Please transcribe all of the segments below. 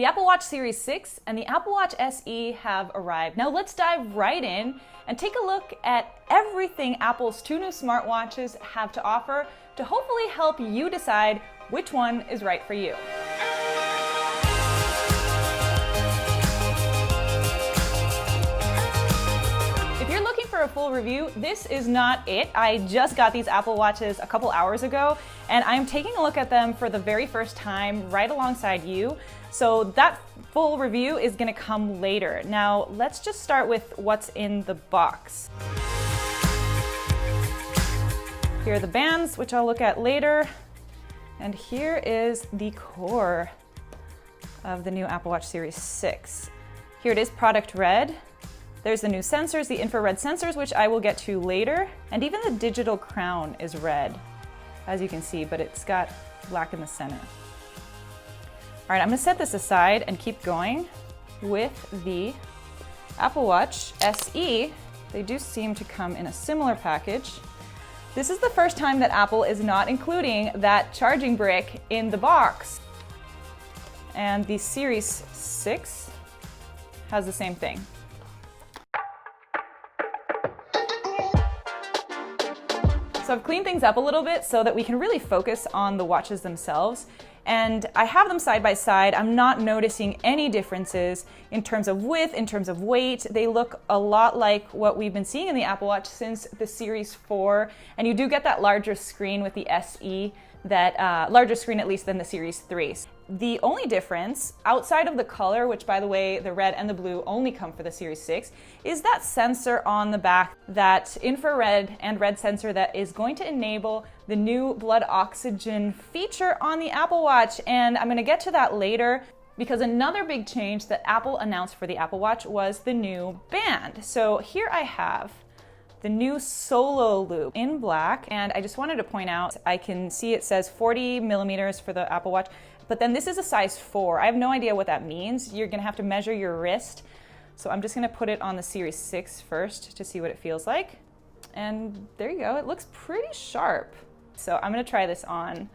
The Apple Watch Series 6 and the Apple Watch SE have arrived. Now let's dive right in and take a look at everything Apple's two new smartwatches have to offer to hopefully help you decide which one is right for you. If you're looking for a full review, this is not it. I just got these Apple Watches a couple hours ago, and I'm taking a look at them for the very first time right alongside you. So that full review is gonna come later. Now, let's just start with what's in the box. Here are the bands, which I'll look at later. And here is the core of the new Apple Watch Series 6. Here it is, product red. There's the new sensors, the infrared sensors, which I will get to later. And even the digital crown is red, as you can see, but it's got black in the center. All right, I'm gonna set this aside and keep going with the Apple Watch SE. They do seem to come in a similar package. This is the first time that Apple is not including that charging brick in the box. And the Series 6 has the same thing. So I've cleaned things up a little bit so that we can really focus on the watches themselves. And I have them side by side. I'm not noticing any differences in terms of width, in terms of weight. They look a lot like what we've been seeing in the Apple Watch since the Series 4. And you do get that larger screen with the SE, that larger screen at least than the Series 3. The only difference, outside of the color, which by the way, the red and the blue only come for the Series 6, is that sensor on the back, that infrared and red sensor that is going to enable the new blood oxygen feature on the Apple Watch. And I'm gonna get to that later because another big change that Apple announced for the Apple Watch was the new band. So here I have the new Solo Loop in black. And I just wanted to point out, I can see it says 40 millimeters for the Apple Watch, but then this is a size 4. I have no idea what that means. You're gonna have to measure your wrist. So I'm just gonna put it on the Series 6 first to see what it feels like. And there you go, it looks pretty sharp. So I'm gonna try this on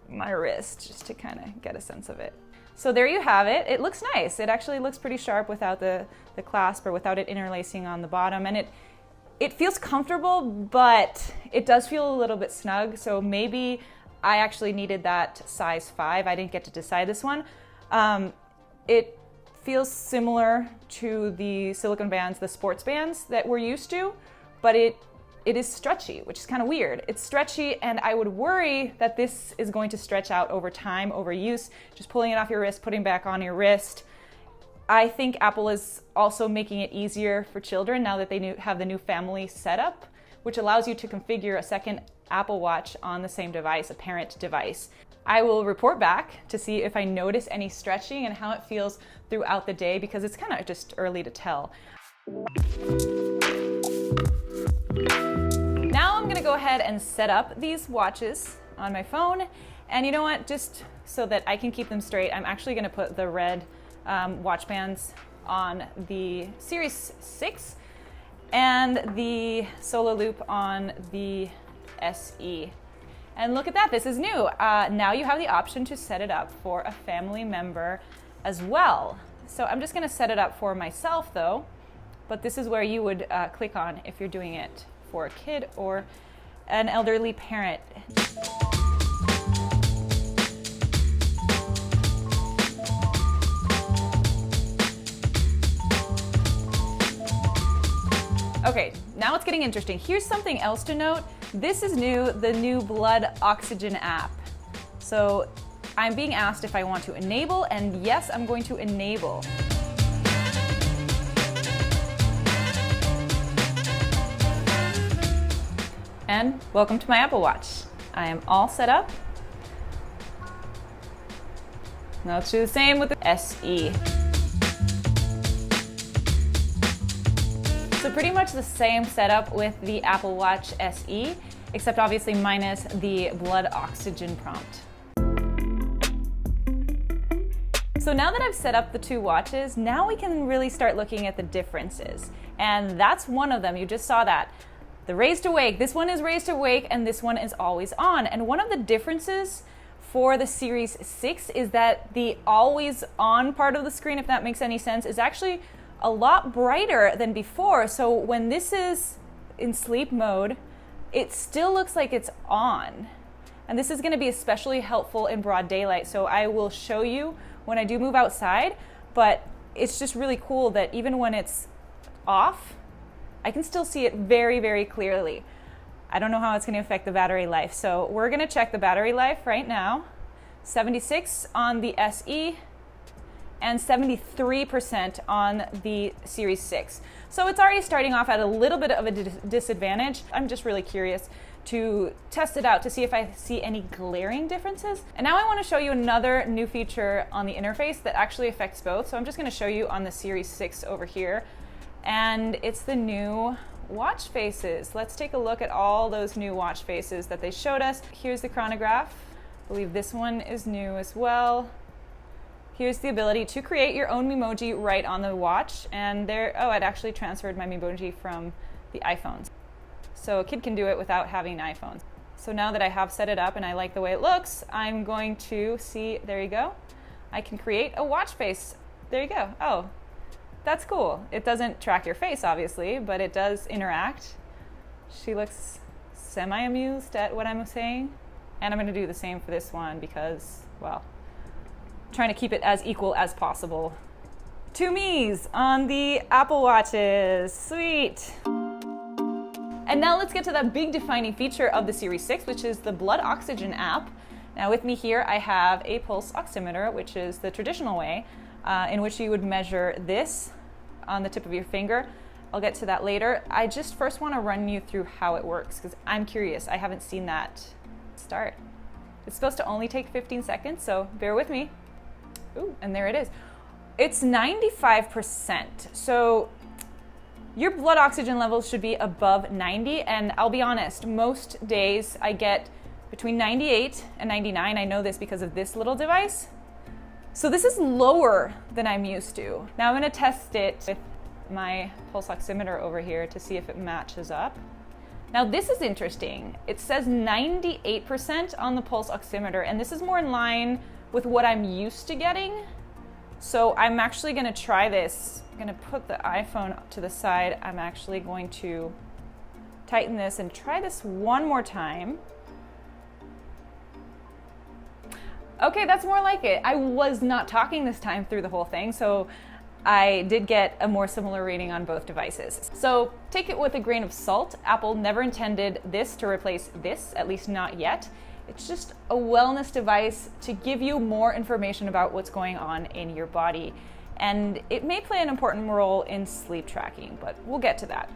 my wrist just to kind of get a sense of it. So there you have it. It looks nice. It actually looks pretty sharp without the clasp or without it interlacing on the bottom. And it feels comfortable, but it does feel a little bit snug. So maybe I actually needed that size 5. I didn't get to decide this one. It feels similar to the silicone bands, the sports bands that we're used to, but it is stretchy, which is kind of weird. It's stretchy, and I would worry that this is going to stretch out over time, over use, just pulling it off your wrist, putting it back on your wrist. I think Apple is also making it easier for children now that they have the new family setup, which allows you to configure a second Apple Watch on the same device, a parent device. I will report back to see if I notice any stretching and how it feels throughout the day because it's kind of just early to tell. Now I'm gonna go ahead and set up these watches on my phone. And you know what, just so that I can keep them straight, I'm actually gonna put the red watch bands on the Series 6 and the Solo Loop on the SE. And look at that, this is new. Now you have the option to set it up for a family member as well. So I'm just gonna set it up for myself though, but this is where you would click on if you're doing it for a kid or an elderly parent. Okay, now it's getting interesting. Here's something else to note. This is new, the new blood oxygen app. So I'm being asked if I want to enable, and yes, I'm going to enable. And welcome to my Apple Watch. I am all set up. Now let's do the same with the SE. So pretty much the same setup with the Apple Watch SE, except obviously minus the blood oxygen prompt. So now that I've set up the two watches, now we can really start looking at the differences. And that's one of them, you just saw that. The raise to wake, this one is raise to wake and this one is always on. And one of the differences for the Series 6 is that the always on part of the screen, if that makes any sense, is actually a lot brighter than before. So when this is in sleep mode, it still looks like it's on. And this is going to be especially helpful in broad daylight. So I will show you when I do move outside, but it's just really cool that even when it's off, I can still see it very, very clearly. I don't know how it's going to affect the battery life. So we're going to check the battery life right now. 76 on the SE and 73% on the Series 6. So it's already starting off at a little bit of a disadvantage. I'm just really curious to test it out to see if I see any glaring differences. And now I want to show you another new feature on the interface that actually affects both. So I'm just going to show you on the Series 6 over here. And it's the new watch faces. Let's take a look at all those new watch faces that they showed us. Here's the chronograph. I believe this one is new as well. Here's the ability to create your own Memoji right on the watch. And there, oh, I'd actually transferred my Memoji from the iPhones. So a kid can do it without having an iPhone. So now that I have set it up and I like the way it looks, I'm going to see, there you go. I can create a watch face. There you go. Oh, that's cool. It doesn't track your face, obviously, but it does interact. She looks semi-amused at what I'm saying. And I'm going to do the same for this one because, well, I'm trying to keep it as equal as possible. 2 me's on the Apple Watches. Sweet. And now let's get to that big defining feature of the Series 6, which is the blood oxygen app. Now with me here, I have a pulse oximeter, which is the traditional way in which you would measure this on the tip of your finger. I'll get to that later. I just first want to run you through how it works because I'm curious. I haven't seen that start. It's supposed to only take 15 seconds, so bear with me. Ooh, and there it is. It's 95%. So your blood oxygen levels should be above 90, and I'll be honest, most days I get between 98 and 99. I know this because of this little device. So this is lower than I'm used to. Now I'm going to test it with my pulse oximeter over here to see if it matches up. Now this is interesting. It says 98% on the pulse oximeter, and this is more in line with what I'm used to getting. So I'm actually going to try this. I'm going to put the iPhone to the side. I'm actually going to tighten this and try this one more time. Okay, that's more like it. I was not talking this time through the whole thing, so I did get a more similar reading on both devices. So take it with a grain of salt. Apple never intended this to replace this, at least not yet. It's just a wellness device to give you more information about what's going on in your body. And it may play an important role in sleep tracking, but we'll get to that.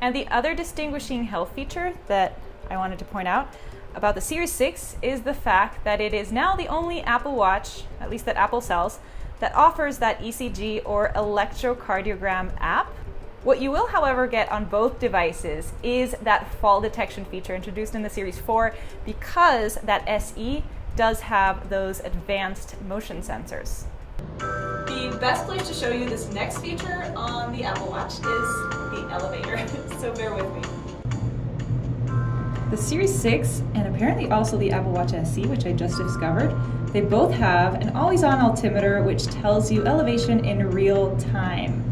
And the other distinguishing health feature that I wanted to point out about the Series 6 is the fact that it is now the only Apple Watch, at least that Apple sells, that offers that ECG or electrocardiogram app. What you will, however, get on both devices is that fall detection feature introduced in the Series 4 because that SE does have those advanced motion sensors. The best place to show you this next feature on the Apple Watch is the elevator, so bear with me. The Series 6 and apparently also the Apple Watch SE, which I just discovered, they both have an always-on altimeter which tells you elevation in real time.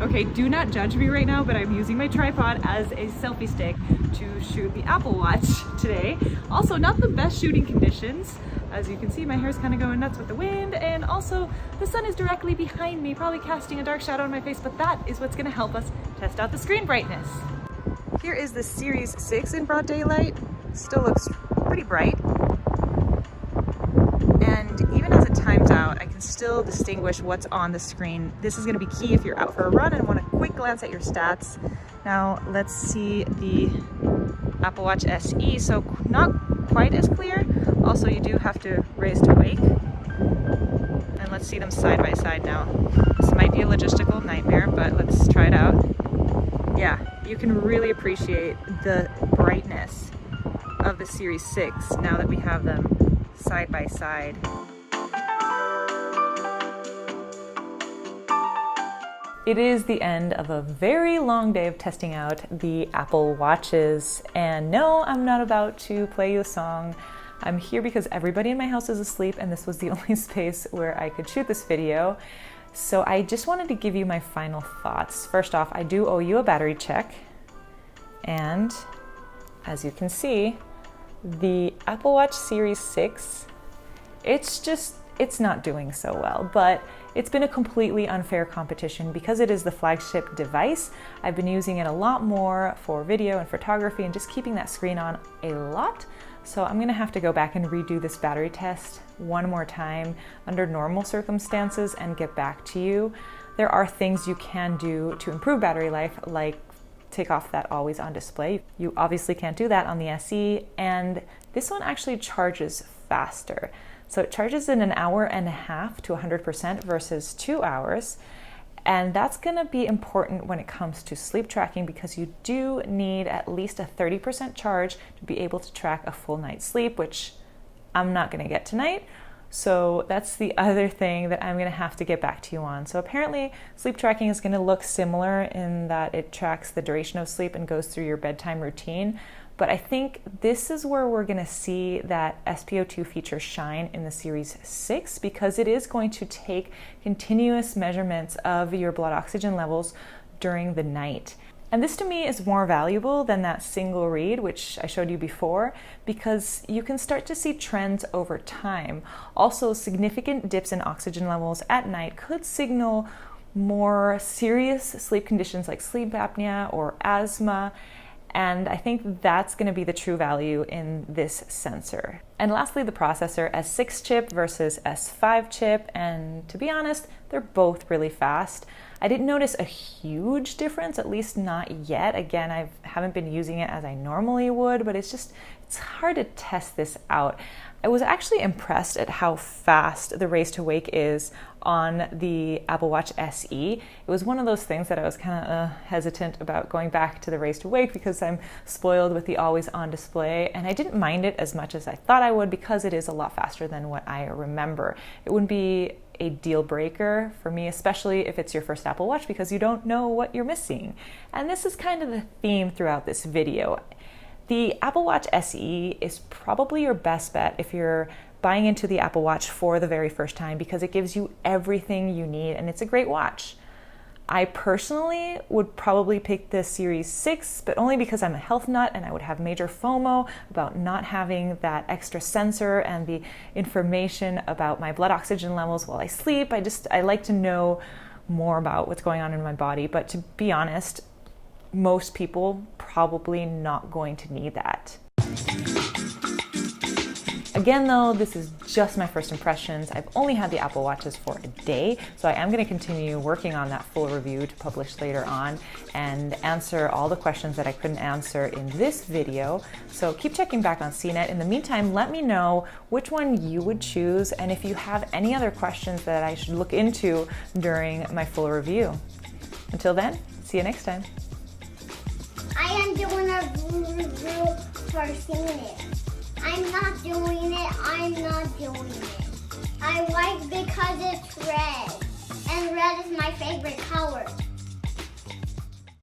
Okay, do not judge me right now, but I'm using my tripod as a selfie stick to shoot the Apple Watch today. Also, not the best shooting conditions. As you can see, my hair's kind of going nuts with the wind, and also the sun is directly behind me, probably casting a dark shadow on my face, but that is what's going to help us test out the screen brightness. Here is the Series 6 in broad daylight. Still looks pretty bright. And even as it times out, I can still distinguish what's on the screen. This is going to be key if you're out for a run and want a quick glance at your stats. Now let's see the Apple Watch SE. So not quite as clear. Also, you do have to raise to wake. And let's see them side by side now. This might be a logistical nightmare, but let's try it out. Yeah, you can really appreciate the brightness of the Series 6 now that we have them side by side. It is the end of a very long day of testing out the Apple Watches. And no, I'm not about to play you a song. I'm here because everybody in my house is asleep and this was the only space where I could shoot this video. So I just wanted to give you my final thoughts. First off, I do owe you a battery check. And as you can see, the Apple Watch Series 6, it's not doing so well, but it's been a completely unfair competition because it is the flagship device. I've been using it a lot more for video and photography and just keeping that screen on a lot. So I'm gonna have to go back and redo this battery test one more time under normal circumstances and get back to you. There are things you can do to improve battery life, like take off that always on display. You obviously can't do that on the SE, and this one actually charges faster. So it charges in 1.5 hours to 100% versus 2 hours. And that's gonna be important when it comes to sleep tracking because you do need at least a 30% charge to be able to track a full night's sleep, which I'm not gonna get tonight. So that's the other thing that I'm gonna have to get back to you on. So apparently sleep tracking is gonna look similar in that it tracks the duration of sleep and goes through your bedtime routine. But I think this is where we're gonna see that SpO2 feature shine in the Series 6 because it is going to take continuous measurements of your blood oxygen levels during the night. And this to me is more valuable than that single read, which I showed you before, because you can start to see trends over time. Also, significant dips in oxygen levels at night could signal more serious sleep conditions like sleep apnea or asthma. And I think that's going to be the true value in this sensor. And lastly, the processor, S6 chip versus S5 chip. And to be honest, they're both really fast. I didn't notice a huge difference, at least not yet. Again, I haven't been using it as I normally would, but it's hard to test this out. I was actually impressed at how fast the Race to Wake is on the Apple Watch SE. It was one of those things that I was kind of hesitant about going back to the Race to Wake because I'm spoiled with the always on display, and I didn't mind it as much as I thought I would because it is a lot faster than what I remember. It wouldn't be a deal breaker for me, especially if it's your first Apple Watch because you don't know what you're missing. And this is kind of the theme throughout this video. The Apple Watch SE is probably your best bet if you're buying into the Apple Watch for the very first time because it gives you everything you need and it's a great watch. I personally would probably pick the Series 6, but only because I'm a health nut and I would have major FOMO about not having that extra sensor and the information about my blood oxygen levels while I sleep. I like to know more about what's going on in my body, but to be honest, most people probably not going to need that. Again though, this is just my first impressions. I've only had the Apple Watches for a day, so I am going to continue working on that full review to publish later on and answer all the questions that I couldn't answer in this video. So keep checking back on CNET. In the meantime, let me know which one you would choose and if you have any other questions that I should look into during my full review. Until then, see you next time. I am doing a review for CNET. I'm not doing it. I like because it's red. And red is my favorite color.